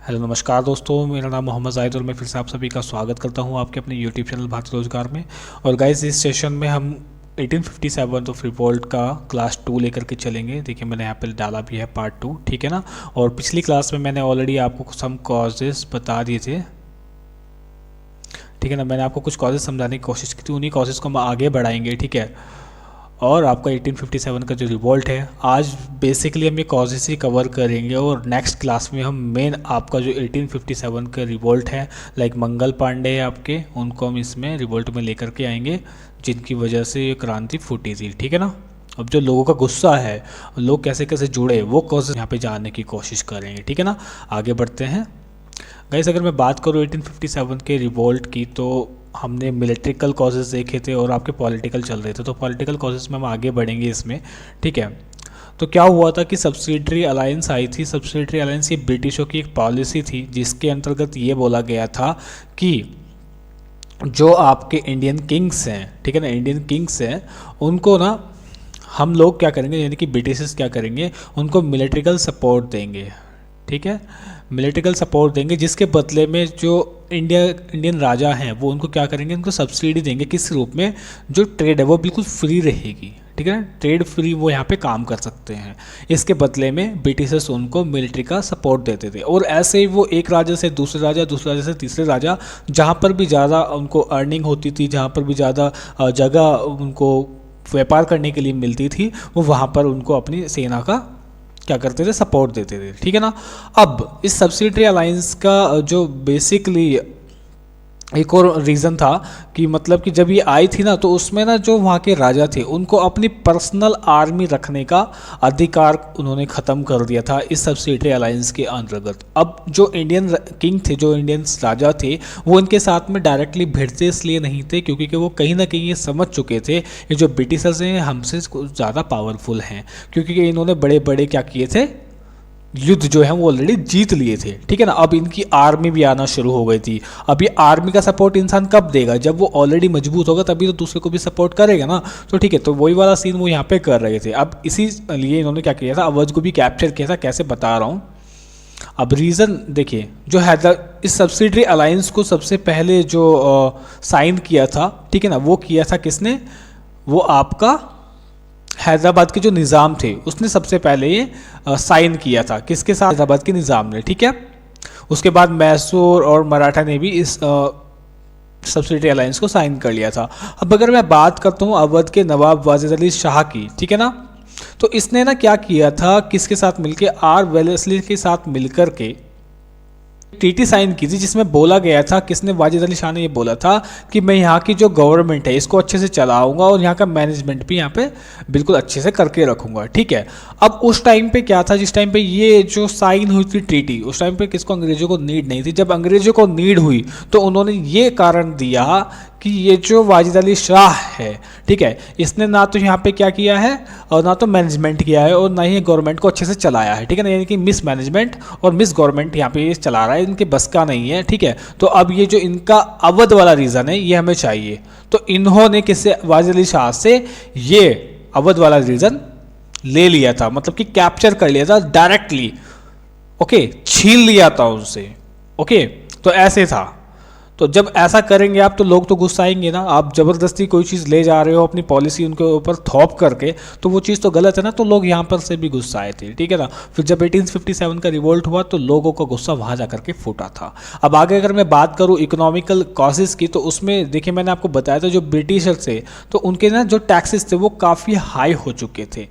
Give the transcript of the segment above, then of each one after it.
Hello नमस्कार दोस्तों, मेरा नाम मोहम्मद जाहिद और मैं फिर से आप सभी का स्वागत करता हूं आपके अपने यूट्यूब चैनल भारतीय रोजगार में। और गाइस, इस सेशन में हम 1857 ऑफ रिवोल्ट का क्लास 2 लेकर के चलेंगे। देखिए, मैंने यहाँ पे डाला भी है पार्ट 2, ठीक है ना। और पिछली क्लास में मैंने ऑलरेडी आपको सम कॉजेस बता दिए थे, ठीक है ना। मैंने आपको कुछ कॉजेस समझाने की कोशिश की थी, उन्हीं कॉजेस को हम आगे बढ़ाएंगे, ठीक है। और आपका 1857 का जो रिवोल्ट है, आज बेसिकली हम ये कॉजेस ही कवर करेंगे और नेक्स्ट क्लास में हम मेन आपका जो 1857 का रिवोल्ट है, लाइक मंगल पांडे आपके, उनको हम इसमें रिवोल्ट में लेकर के आएंगे, जिनकी वजह से ये क्रांति फूटी थी, ठीक है ना। अब जो लोगों का गुस्सा है, लोग कैसे कैसे जुड़े, वो कॉजेस यहाँ पे जानने की कोशिश करेंगे, ठीक है ना। आगे बढ़ते हैं गाइस। अगर मैं बात करूँ 1857 के रिवोल्ट की, तो हमने मिलिट्रिकल कॉजेस देखे थे और आपके पॉलिटिकल चल रहे थे, तो पॉलिटिकल कॉजेस में हम आगे बढ़ेंगे इसमें, ठीक है। तो क्या हुआ था कि सब्सिडरी अलायंस आई थी। सब्सिडरी अलायंस ये ब्रिटिशों की एक पॉलिसी थी, जिसके अंतर्गत ये बोला गया था कि जो आपके इंडियन किंग्स हैं, ठीक है ना, इंडियन किंग्स हैं, उनको ना हम लोग क्या करेंगे, यानी कि ब्रिटिशर्स क्या करेंगे, उनको मिलिट्रिकल सपोर्ट देंगे, ठीक है, मिलिट्रिकल सपोर्ट देंगे, जिसके बदले में जो इंडियन राजा हैं वो उनको क्या करेंगे, उनको सब्सिडी देंगे। किस रूप में? जो ट्रेड है वो बिल्कुल फ्री रहेगी, ठीक है ना, ट्रेड फ्री वो यहाँ पे काम कर सकते हैं। इसके बदले में ब्रिटिशर्स उनको मिलिट्री का सपोर्ट देते थे, और ऐसे ही वो एक राजा से दूसरे राजा, दूसरे राजा से तीसरे राजा, जहाँ पर भी ज़्यादा उनको अर्निंग होती थी, जहाँ पर भी ज़्यादा जगह उनको व्यापार करने के लिए मिलती थी, वो वहाँ पर उनको अपनी सेना का क्या करते थे, सपोर्ट देते थे, ठीक है ना। अब इस सब्सिडरी अलायंस का जो बेसिकली एक और रीज़न था कि मतलब कि जब ये आई थी ना, तो उसमें ना जो वहाँ के राजा थे, उनको अपनी पर्सनल आर्मी रखने का अधिकार उन्होंने ख़त्म कर दिया था इस सब्सिडरी अलायंस के अंतर्गत। अब जो इंडियन किंग थे, जो इंडियन राजा थे, वो इनके साथ में डायरेक्टली भिड़ते इसलिए नहीं थे क्योंकि वो कहीं ना कहीं ये समझ चुके थे, ये जो ब्रिटिशर्स हैं हमसे ज़्यादा पावरफुल हैं, क्योंकि इन्होंने बड़े बड़े क्या किए थे, युद्ध जो है वो ऑलरेडी जीत लिए थे, ठीक है ना। अब इनकी आर्मी भी आना शुरू हो गई थी। अब ये आर्मी का सपोर्ट इंसान कब देगा? जब वो ऑलरेडी मजबूत होगा, तभी तो दूसरे को भी सपोर्ट करेगा ना। तो ठीक है, तो वही वाला सीन वो यहाँ पे कर रहे थे। अब इसी लिए इन्होंने क्या किया था, अवध को भी कैप्चर किया था। कैसे, बता रहा हूँ। अब रीज़न देखिए, जो इस सब्सिडरी अलायंस को सबसे पहले जो साइन किया था, ठीक है ना, वो किया था किसने? वो आपका हैदराबाद के जो निज़ाम थे, उसने सबसे पहले ये साइन किया था। किसके साथ? हैदराबाद के निज़ाम ने, ठीक है। उसके बाद मैसूर और मराठा ने भी इस सब्सिडरी अलायंस को साइन कर लिया था। अब अगर मैं बात करता हूँ अवध के नवाब वाजिद अली शाह की, ठीक है ना, तो इसने ना क्या किया था, किसके साथ मिलके? आर वेलेस्ली के साथ मिलकर के ट्रीटी साइन की थी, जिसमें बोला गया था, किसने? वाजिद अली शाह ने ये बोला था कि मैं यहाँ की जो गवर्नमेंट है इसको अच्छे से चलाऊंगा और यहाँ का मैनेजमेंट भी यहाँ पे बिल्कुल अच्छे से करके रखूंगा, ठीक है। अब उस टाइम पे क्या था, जिस टाइम पे ये जो साइन हुई थी ट्रीटी, उस टाइम पे किसको? अंग्रेजों को नीड नहीं थी। जब अंग्रेजों को नीड हुई तो उन्होंने ये कारण दिया कि ये जो वाजिद अली शाह है, ठीक है, इसने ना तो यहाँ पे क्या किया है, और ना तो मैनेजमेंट किया है, और ना ही गवर्नमेंट को अच्छे से चलाया है, ठीक है ना। यानी कि मिस मैनेजमेंट और मिस गवर्नमेंट यहाँ पे ये चला रहा है, इनके बस का नहीं है, ठीक है। तो अब ये जो इनका अवध वाला रीज़न है, ये हमें चाहिए। तो इन्होंने किससे? वाजिद अली शाह से ये अवध वाला रीज़न ले लिया था, मतलब कि कैप्चर कर लिया था डायरेक्टली, ओके, छीन लिया था उनसे, ओके। तो ऐसे था। तो जब ऐसा करेंगे आप, तो लोग तो गुस्सा आएंगे ना। आप ज़बरदस्ती कोई चीज़ ले जा रहे हो अपनी पॉलिसी उनके ऊपर थोप करके, तो वो चीज़ तो गलत है ना। तो लोग यहाँ पर से भी गुस्सा आए थे, ठीक है ना। फिर जब 1857 का रिवोल्ट हुआ, तो लोगों का गुस्सा वहाँ जा करके फूटा था। अब आगे अगर मैं बात करूँ इकोनॉमिकल कॉजेज़ की, तो उसमें देखिए, मैंने आपको बताया था जो ब्रिटिशर्स थे, तो उनके ना जो टैक्सेस थे वो काफ़ी हाई हो चुके थे,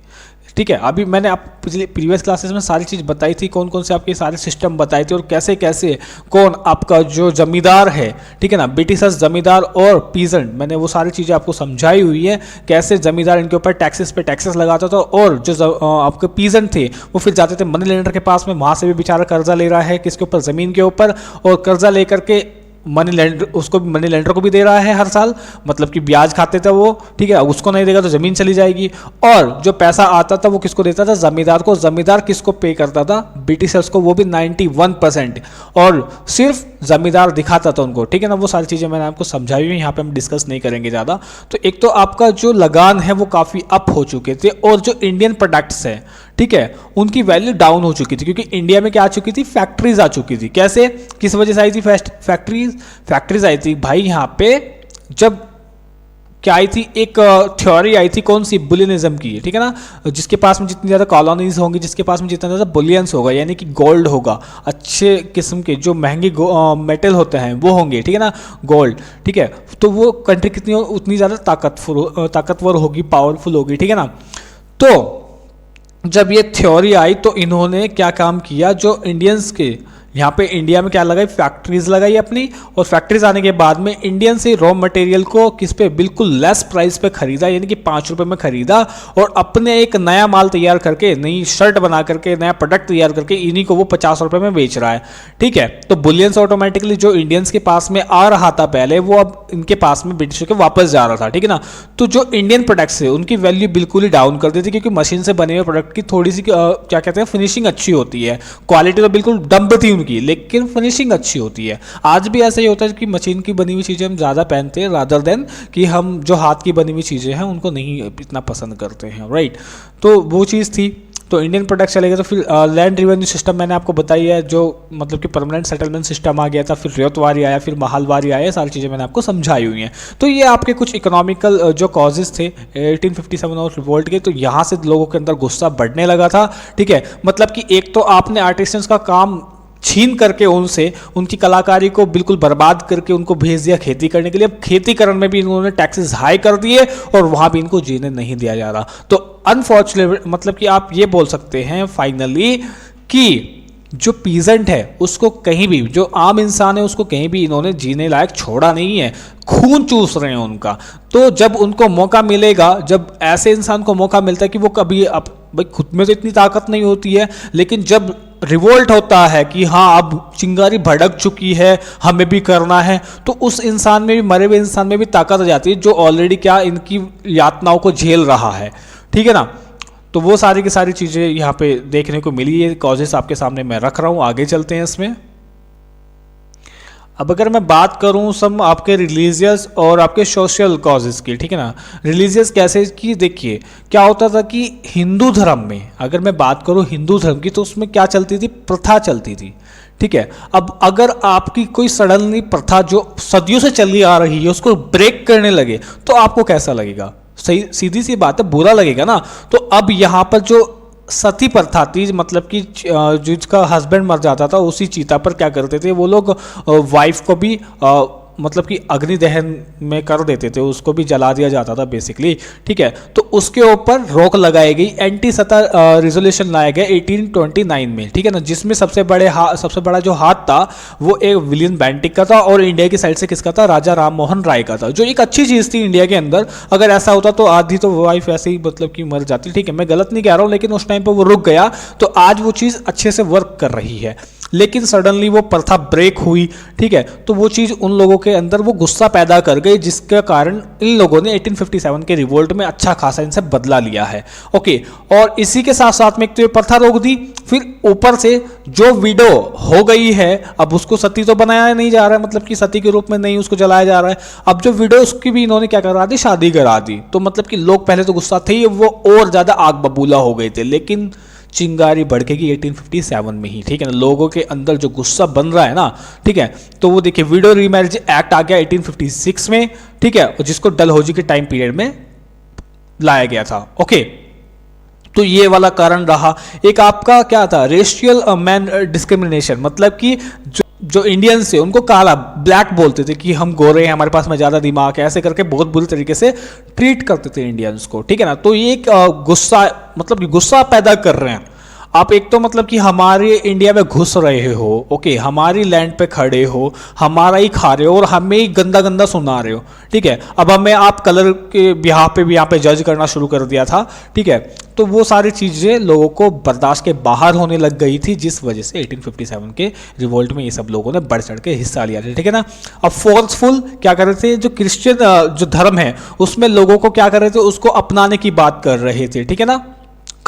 ठीक है। अभी मैंने आप प्रीवियस क्लासेस में सारी चीज़ बताई थी, कौन कौन से आपके सारे सिस्टम बताए थे, और कैसे कैसे कौन आपका जो जमींदार है, ठीक है ना, ब्रिटिशर्स जमींदार और पीजेंट, मैंने वो सारी चीज़ें आपको समझाई हुई है। कैसे जमींदार इनके ऊपर टैक्सेस पे टैक्सेस लगाता था, और जो आपके पीजेंट थे वो फिर जाते थे मनी लेंडर के पास में, वहाँ से भी बेचारा कर्जा ले रहा है, किसके ऊपर? ज़मीन के ऊपर, और कर्जा लेकर के मनी लेंडर, उसको मनी लेंडर को भी दे रहा है हर साल, मतलब कि ब्याज खाते थे वो, ठीक है। उसको नहीं देगा तो ज़मीन चली जाएगी। और जो पैसा आता था वो किसको देता था? ज़मींदार को। ज़मींदार किसको पे करता था? ब्रिटिशर्स को, वो भी 91%, और सिर्फ ज़मींदार दिखाता था उनको, ठीक है ना। वो सारी चीज़ें मैंने आपको समझाई हुई, यहाँ पे हम डिस्कस नहीं करेंगे ज़्यादा। तो एक तो आपका जो लगान है वो काफ़ी अप हो चुके थे, और जो इंडियन प्रोडक्ट्स हैं, ठीक है, उनकी वैल्यू डाउन हो चुकी थी क्योंकि इंडिया में क्या आ चुकी थी, फैक्ट्रीज आ चुकी थी। कैसे, किस वजह से आई थी फैक्ट्रीज आई थी भाई यहाँ पे, जब क्या आई थी, एक थ्योरी आई थी, कौन सी, बुलियनिज्म की, ठीक है ना, जिसके पास में जितनी ज़्यादा कॉलोनीज होंगी, जिसके पास में जितना ज़्यादा बुलियंस होगा, यानी कि गोल्ड होगा, अच्छे किस्म के जो महंगे मेटल होते हैं वो होंगे, ठीक है ना, गोल्ड, ठीक है, तो वो कंट्री कितनी उतनी ज़्यादा ताकतवर होगी, पावरफुल होगी, ठीक है ना। तो जब ये थ्योरी आई तो इन्होंने क्या काम किया, जो इंडियंस के यहाँ पे इंडिया में क्या लगाई, फैक्ट्रीज लगाई अपनी, और फैक्ट्रीज आने के बाद में इंडियन से रॉ मटेरियल को किस पे, बिल्कुल लेस प्राइस पे खरीदा, यानी कि 5 रुपए में खरीदा, और अपने एक नया माल तैयार करके, नई शर्ट बना करके, नया प्रोडक्ट तैयार करके इन्हीं को वो 50 रुपए में बेच रहा है, ठीक है। तो बुलियंस ऑटोमेटिकली जो इंडियंस के पास में आ रहा था पहले, वो अब इनके पास में ब्रिटिश के वापस जा रहा था, ठीक है ना। तो जो इंडियन प्रोडक्ट्स है उनकी वैल्यू बिल्कुल ही डाउन कर दी थी, क्योंकि मशीन से बने हुए प्रोडक्ट की थोड़ी सी क्या कहते हैं, फिनिशिंग अच्छी होती है, क्वालिटी तो बिल्कुल डंब थी उनकी, लेकिन फिनिशिंग अच्छी होती है। आज भी ऐसा ही होता है कि मशीन की बनी हुई चीज़ें हम ज़्यादा पहनते हैं रादर देन कि हम जो हाथ की बनी हुई चीज़ें हैं उनको नहीं इतना पसंद करते हैं, राइट। तो वो चीज़ थी, तो इंडियन प्रोडक्ट चलेगा। तो फिर लैंड रिवेन्यू सिस्टम मैंने आपको बताई है, जो मतलब कि परमानेंट सेटलमेंट सिस्टम आ गया था, फिर रेतवारी आया, फिर महालवारी आया, सारी चीज़ें मैंने आपको समझाई हुई हैं। तो ये आपके कुछ इकोनॉमिकल जो कॉजेज थे 1857 और रिवोल्ट के, तो यहाँ से लोगों के अंदर गुस्सा बढ़ने लगा था, ठीक है। मतलब कि एक तो आपने आर्टिसंस का काम छीन करके उनसे उनकी कलाकारी को बिल्कुल बर्बाद करके उनको भेज दिया खेती करने के लिए। अब खेती करने में भी इन्होंने टैक्सेस हाई कर दिए और वहां भी इनको जीने नहीं दिया जा रहा। तो अनफॉर्चुनेट मतलब कि आप ये बोल सकते हैं फाइनली कि जो पीजेंट है उसको कहीं भी, जो आम इंसान है उसको कहीं भी इन्होंने जीने लायक छोड़ा नहीं है, खून चूस रहे हैं उनका। तो जब उनको मौका मिलेगा, जब ऐसे इंसान को मौका मिलता है कि वो कभी अब भाई खुद में तो इतनी ताकत नहीं होती है, लेकिन जब रिवोल्ट होता है कि हाँ अब चिंगारी भड़क चुकी है, हमें भी करना है, तो उस इंसान में भी, मरे हुए इंसान में भी ताकत आ जाती है, जो ऑलरेडी क्या इनकी यातनाओं को झेल रहा है, ठीक है ना। तो वो सारी की सारी चीज़ें यहाँ पे देखने को मिली, ये कॉजेस आपके सामने मैं रख रहा हूँ। आगे चलते हैं इसमें। अब अगर मैं बात करूं सब आपके रिलीजियस और आपके सोशल कॉजेज़ की, ठीक है ना। रिलीजियस कैसे कि देखिए क्या होता था कि हिंदू धर्म में, अगर मैं बात करूं हिंदू धर्म की, तो उसमें क्या चलती थी, प्रथा चलती थी, ठीक है। अब अगर आपकी कोई सडनली प्रथा जो सदियों से चली आ रही है उसको ब्रेक करने लगे तो आपको कैसा लगेगा, सही सीधी सी बात है, बुरा लगेगा ना। तो अब यहाँ पर जो सती प्रथा थी, मतलब कि जिसका हस्बैंड मर जाता था उसी चीता पर क्या करते थे वो लोग, वाइफ को भी मतलब कि अग्नि दहन में कर देते थे, उसको भी जला दिया जाता था बेसिकली, ठीक है। तो उसके ऊपर रोक लगाई गई, एंटी सता रिजोल्यूशन लाया गया 1829 में, ठीक है ना, जिसमें सबसे बड़ा जो हाथ था वो एक विलियम बेंटिक का था, और इंडिया की साइड से किसका था, राजा राम मोहन राय का था, जो एक अच्छी चीज़ थी इंडिया के अंदर। अगर ऐसा होता तो आधी तो वाइफ ऐसे ही मतलब कि मर जाती, ठीक है, मैं गलत नहीं कह रहा हूँ, लेकिन उस टाइम पर वो रुक गया, तो आज वो चीज़ अच्छे से वर्क कर रही है। लेकिन सडनली वो प्रथा ब्रेक हुई, ठीक है, तो वो चीज़ उन लोगों के अंदर वो गुस्सा पैदा कर गई, जिसके कारण इन लोगों ने 1857 के रिवोल्ट में अच्छा खासा इनसे बदला लिया है, ओके। और इसी के साथ साथ में एक तो ये प्रथा रोक दी, फिर ऊपर से जो विडो हो गई है अब उसको सती तो बनाया नहीं जा रहा है, मतलब कि सती के रूप में नहीं उसको जलाया जा रहा है, अब जो विडो उसकी भी इन्होंने क्या करा दी, शादी करा दी। तो मतलब कि लोग पहले तो गुस्सा थे, वो और ज़्यादा आग बबूला हो गए थे, लेकिन चिंगारी भड़केगी 1857 में ही, ठीक है ना। लोगों के अंदर जो गुस्सा बन रहा है ना, ठीक है, तो वो देखिए विडो रीमैरिज एक्ट आ गया 1856 में, ठीक है, और जिसको डलहौजी के टाइम पीरियड में लाया गया था, ओके। तो ये वाला कारण रहा। एक आपका क्या था, रेशियल मैन डिस्क्रिमिनेशन, मतलब कि जो इंडियंस थे उनको काला, ब्लैक बोलते थे कि हम गोरे हैं, हमारे पास में ज़्यादा दिमाग है, ऐसे करके बहुत बुरी तरीके से ट्रीट करते थे इंडियंस को, ठीक है ना। तो ये एक गुस्सा, मतलब कि गुस्सा पैदा कर रहे हैं आप। एक तो मतलब कि हमारे इंडिया में घुस रहे हो, ओके, हमारी लैंड पे खड़े हो, हमारा ही खा रहे हो और हमें ही गंदा गंदा सुना रहे हो, ठीक है। अब हमें आप कलर के बिहार पे भी यहाँ पे जज करना शुरू कर दिया था, ठीक है। तो वो सारी चीज़ें लोगों को बर्दाश्त के बाहर होने लग गई थी, जिस वजह से 1857 के रिवोल्ट में ये सब लोगों ने बढ़ चढ़ के हिस्सा लिया था, ठीक है ना। अब फोर्सफुल क्या कर रहे थे, जो क्रिश्चियन जो धर्म है उसमें लोगों को क्या कर रहे थे, उसको अपनाने की बात कर रहे थे, ठीक है ना,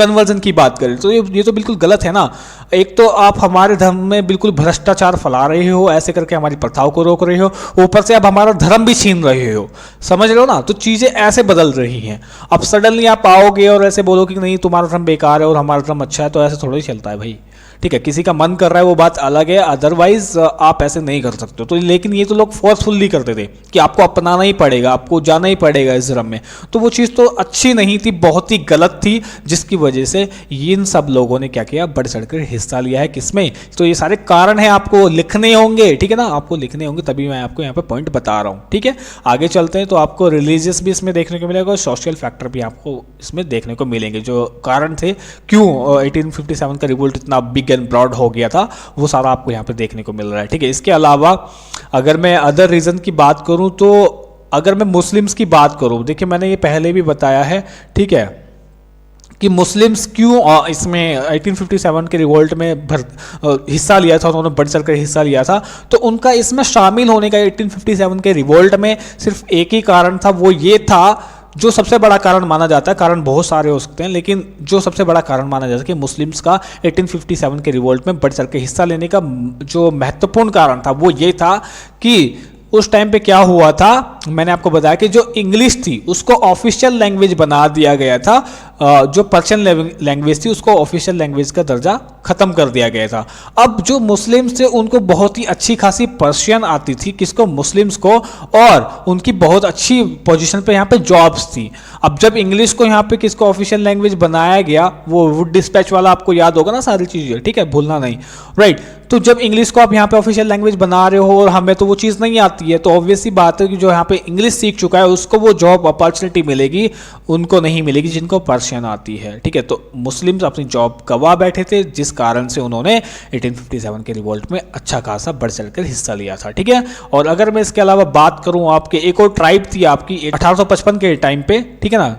कन्वर्जन की बात करें तो ये तो बिल्कुल गलत है ना। एक तो आप हमारे धर्म में बिल्कुल भ्रष्टाचार फैला रहे हो, ऐसे करके हमारी प्रथाओं को रोक रहे हो, ऊपर से आप हमारा धर्म भी छीन रहे हो, समझ रहे हो ना। तो चीज़ें ऐसे बदल रही हैं। अब सडनली आप आओगे और ऐसे बोलोगे कि नहीं तुम्हारा धर्म बेकार है और हमारा धर्म अच्छा है, तो ऐसे थोड़ा ही चलता है भाई, ठीक है। किसी का मन कर रहा है वो बात अलग है, अदरवाइज आप ऐसे नहीं कर सकते हो। तो लेकिन ये तो लोग फोर्सफुली करते थे कि आपको अपनाना ही पड़ेगा, आपको जाना ही पड़ेगा इस धर्म में। तो वो चीज़ तो अच्छी नहीं थी, बहुत ही गलत थी, जिसकी वजह से इन सब लोगों ने क्या किया, बढ़ चढ़कर हिस्सा लिया है। किसमें? तो ये सारे कारण हैं, आपको लिखने होंगे, ठीक है ना, आपको लिखने होंगे, तभी मैं आपको यहाँ पे पॉइंट बता रहा हूँ, ठीक है। आगे चलते हैं। तो आपको रिलीजियस भी इसमें देखने को मिलेगा और सोशल फैक्टर भी आपको इसमें देखने को मिलेंगे। जो कारण थे क्यों 1857 का रिवोल्ट इतना बिग एंड ब्रॉड हो गया था, वो सारा आपको यहाँ पे देखने को मिल रहा है, ठीक है। इसके अलावा अगर मैं अदर रीजन की बात करूं, तो अगर मैं मुस्लिम्स की बात करूं, देखिए मैंने ये पहले भी बताया है, ठीक है, कि मुस्लिम्स क्यों इसमें 1857 के रिवोल्ट में हिस्सा लिया था, उन्होंने बढ़ चढ़कर हिस्सा लिया था। तो उनका इसमें शामिल होने का 1857 के रिवोल्ट में सिर्फ एक ही कारण था, वो ये था, जो सबसे बड़ा कारण माना जाता है, कारण बहुत सारे हो सकते हैं, लेकिन जो सबसे बड़ा कारण माना जाता है कि मुस्लिम्स का 1857 के रिवोल्ट में बढ़ चढ़ के हिस्सा लेने का जो महत्वपूर्ण कारण था वो ये था कि उस टाइम पे क्या हुआ था, मैंने आपको बताया कि जो इंग्लिश थी उसको ऑफिशियल लैंग्वेज बना दिया गया था, जो पर्शियन लैंग्वेज थी उसको ऑफिशियल लैंग्वेज का दर्जा खत्म कर दिया गया था। अब जो मुस्लिम्स थे उनको बहुत ही अच्छी खासी पर्शियन आती थी, किसको? मुस्लिम्स को, और उनकी बहुत अच्छी पोजीशन पे यहाँ पे जॉब्स थी। अब जब इंग्लिश को यहाँ पे किसको ऑफिशियल लैंग्वेज बनाया गया, वो वुड डिस्पैच वाला आपको याद होगा ना सारी चीज़ें, ठीक है, भूलना नहीं, राइट। तो जब इंग्लिश को आप यहाँ पे ऑफिशियल लैंग्वेज बना रहे हो और हमें तो वो चीज़ नहीं आती है, तो ऑब्वियस सी बात है कि जो यहाँ पे इंग्लिश सीख चुका है उसको वो जॉब अपॉर्चुनिटी मिलेगी, उनको नहीं मिलेगी जिनको पर्शियन आती है, ठीक है। तो मुस्लिम्स अपनी जॉब गवा बैठे थे, जिस कारण से उन्होंने 1857 के रिवोल्ट में अच्छा खासा बढ़ चढ़कर हिस्सा लिया था, ठीक है। और अगर मैं इसके अलावा बात करूं, आपके एक और ट्राइब थी आपकी 1855 के टाइम पे, ठीक है ना,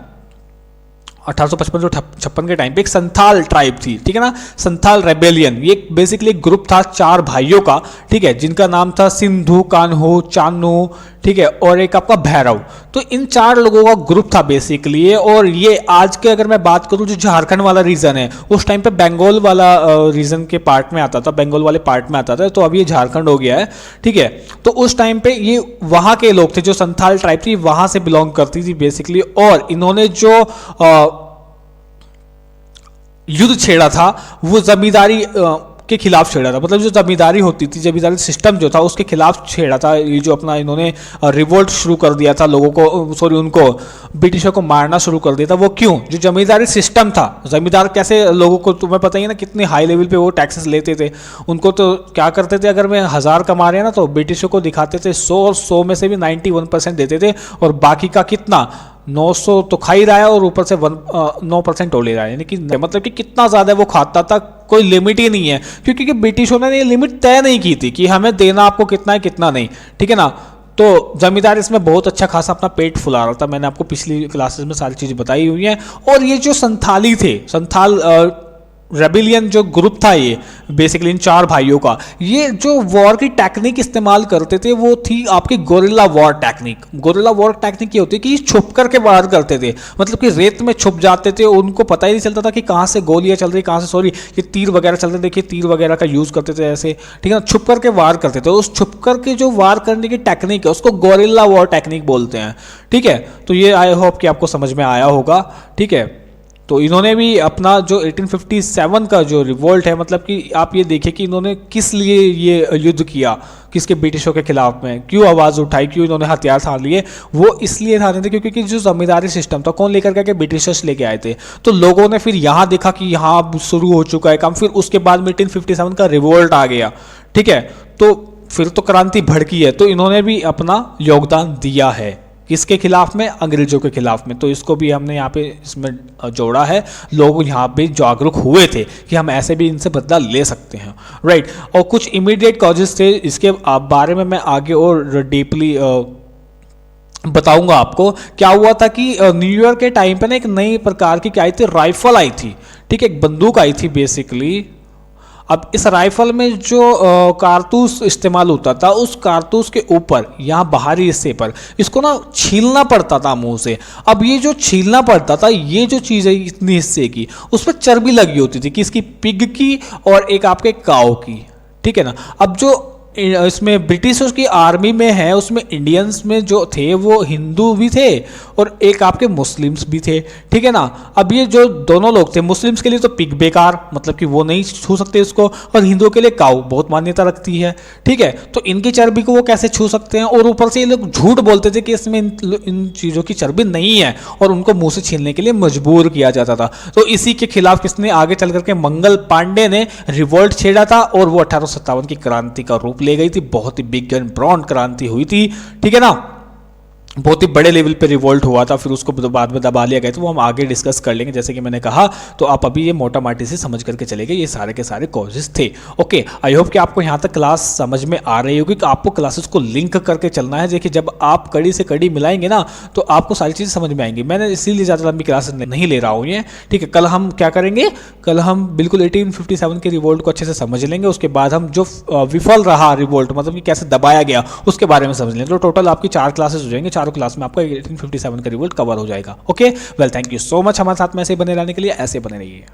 1855 के टाइम पे एक संथाल ट्राइब थी, ठीक है ना, संथाल रेबेलियन। ये बेसिकली एक ग्रुप था 4 भाइयों का, ठीक है, जिनका नाम था सिंधु, कान्हू, चानू, ठीक है, और एक आपका भैरव। तो इन 4 लोगों का ग्रुप था बेसिकली। और ये आज के अगर मैं बात करूं, जो झारखंड वाला रीजन है, उस टाइम पे बंगाल वाला रीजन के पार्ट में आता था, बंगाल वाले पार्ट में आता था, तो अब ये झारखंड हो गया है, ठीक है। तो उस टाइम पे ये वहां के लोग थे, जो संथाल ट्राइब थी वहां से बिलोंग करती थी बेसिकली। और इन्होंने जो युद्ध छेड़ा था वो जमींदारी के खिलाफ छेड़ा था, मतलब जो जमींदारी होती थी, जमींदारी सिस्टम जो था उसके खिलाफ छेड़ा था। ये जो अपना इन्होंने रिवोल्ट शुरू कर दिया था, लोगों को, सॉरी, उनको ब्रिटिशों को मारना शुरू कर दिया था। वो क्यों? जो जमींदारी सिस्टम था, जमींदार कैसे लोगों को, तुम्हें पता ही है ना कितने हाई लेवल पे वो टैक्सेस लेते थे। उनको तो क्या करते थे, अगर मैं 1000 कमा रहे हैं ना तो ब्रिटिशों को दिखाते थे 100, और 100 में से भी 91% देते थे, और बाकी का कितना 900 तो खा ही रहा है और ऊपर से 9% ले रहा है, यानी कि मतलब कि कितना ज़्यादा वो खाता था, कोई लिमिट ही नहीं है। क्योंकि ब्रिटिशों ने ये लिमिट तय नहीं की थी कि हमें देना आपको कितना है कितना नहीं, ठीक है ना। तो जमींदार इसमें बहुत अच्छा खासा अपना पेट फुला रहा था। मैंने आपको पिछली क्लासेस में सारी चीज़ें बताई हुई हैं। और ये जो संथाली थे, संथाल रेबिलियन जो ग्रुप था, ये बेसिकली इन 4 भाइयों का, ये जो वॉर की टेक्निक इस्तेमाल करते थे वो थी आपकी gorilla war technique. Gorilla war technique ये होती है कि छुप करके वार करते थे, मतलब कि रेत में छुप जाते थे, उनको पता ही नहीं चलता था कि कहाँ से गोलियां चल रही, कहाँ से, सॉरी, ये तीर वगैरह चलते, देखिए तीर वगैरह का यूज़ करते थे ऐसे, ठीक है ना, छुप करके वार करते थे। उस छुप करके जो वार करने की टेक्निक है उसको गोरिल्ला वॉर टेक्निक बोलते हैं, ठीक है। तो ये आई होप कि आपको समझ में आया होगा, ठीक है। तो इन्होंने भी अपना जो 1857 का जो रिवोल्ट है, मतलब कि आप ये देखिए कि इन्होंने किस लिए ये युद्ध किया, किसके, ब्रिटिशों के खिलाफ में, क्यों आवाज़ उठाई, क्यों इन्होंने हथियार थान लिए, वो इसलिए थाने थे क्योंकि जो जमींदारी सिस्टम था कौन लेकर के ब्रिटिशर्स लेके आए थे। तो लोगों ने फिर यहाँ देखा कि यहाँ शुरू हो चुका है काम, फिर उसके बाद में 1857 का रिवोल्ट आ गया, ठीक है। तो फिर तो क्रांति भड़की है, तो इन्होंने भी अपना योगदान दिया है, किसके खिलाफ में? अंग्रेजों के खिलाफ में। तो इसको भी हमने यहाँ पे इसमें जोड़ा है, लोग यहाँ पे जागरूक हुए थे कि हम ऐसे भी इनसे बदला ले सकते हैं, राइट। और कुछ इमीडिएट कॉजेज थे, इसके बारे में मैं आगे और डीपली बताऊंगा आपको। क्या हुआ था कि न्यू ईयर के टाइम पे ना एक नई प्रकार की क्या आई थी, राइफल आई थी, ठीक है, एक बंदूक आई थी बेसिकली। अब इस राइफल में जो कारतूस इस्तेमाल होता था, उस कारतूस के ऊपर यहाँ बाहरी हिस्से पर इसको ना छीलना पड़ता था मुंह से। अब ये जो छीलना पड़ता था, ये जो चीज़ है इतनी हिस्से की, उस पर चर्बी लगी होती थी, किसकी, पिग की और एक आपके काऊ की, ठीक है ना। अब जो इसमें ब्रिटिश की आर्मी में है, उसमें इंडियंस में जो थे वो हिंदू भी थे और एक आपके मुस्लिम्स भी थे, ठीक है ना। अब ये जो दोनों लोग थे, मुस्लिम्स के लिए तो पिग बेकार, मतलब कि वो नहीं छू सकते इसको, और हिंदुओं के लिए काऊ बहुत मान्यता रखती है, ठीक है। तो इनकी चर्बी को वो कैसे छू सकते हैं, और ऊपर से ये लोग झूठ बोलते थे कि इसमें इन चीज़ों की चर्बी नहीं है, और उनको मुंह से छीलने के लिए मजबूर किया जाता था। तो इसी के खिलाफ किसने आगे चल करके मंगल पांडे ने रिवोल्ट छेड़ा था, और वो 1857 की क्रांति का रूप ले गई थी। बहुत ही बिग एंड ब्रॉड क्रांति हुई थी, ठीक है ना। बहुत ही बड़े लेवल पे रिवोल्ट हुआ था, फिर उसको बाद में दबा लिया गया, तो वो हम आगे डिस्कस कर लेंगे जैसे कि मैंने कहा। तो आप अभी ये मोटा माटी से समझ करके चलेंगे, ये सारे के सारे कॉजेज थे। ओके, आई होप कि आपको यहाँ तक क्लास समझ में आ रही होगी कि आपको क्लासेस को लिंक करके चलना है। देखिए, जब आप कड़ी से कड़ी मिलाएंगे ना, तो आपको सारी चीज़ें समझ में आएंगी। मैंने इसीलिए ज़्यादा लंबी क्लास नहीं ले रहा हूँ ये, ठीक है। कल हम क्या करेंगे, कल हम बिल्कुल 1857 के रिवोल्ट को अच्छे से समझ लेंगे। उसके बाद हम जो विफल रहा रिवोल्ट, मतलब कि कैसे दबाया गया, उसके बारे में समझ लेंगे। तो टोटल आपकी 4 क्लासेस हो जाएंगे, चारों क्लास में आपका 1857 का रिवोल्ट कवर हो जाएगा। Okay, well, thank you so much हमारे साथ में ऐसे बने रहने के लिए। ऐसे बने रहिए।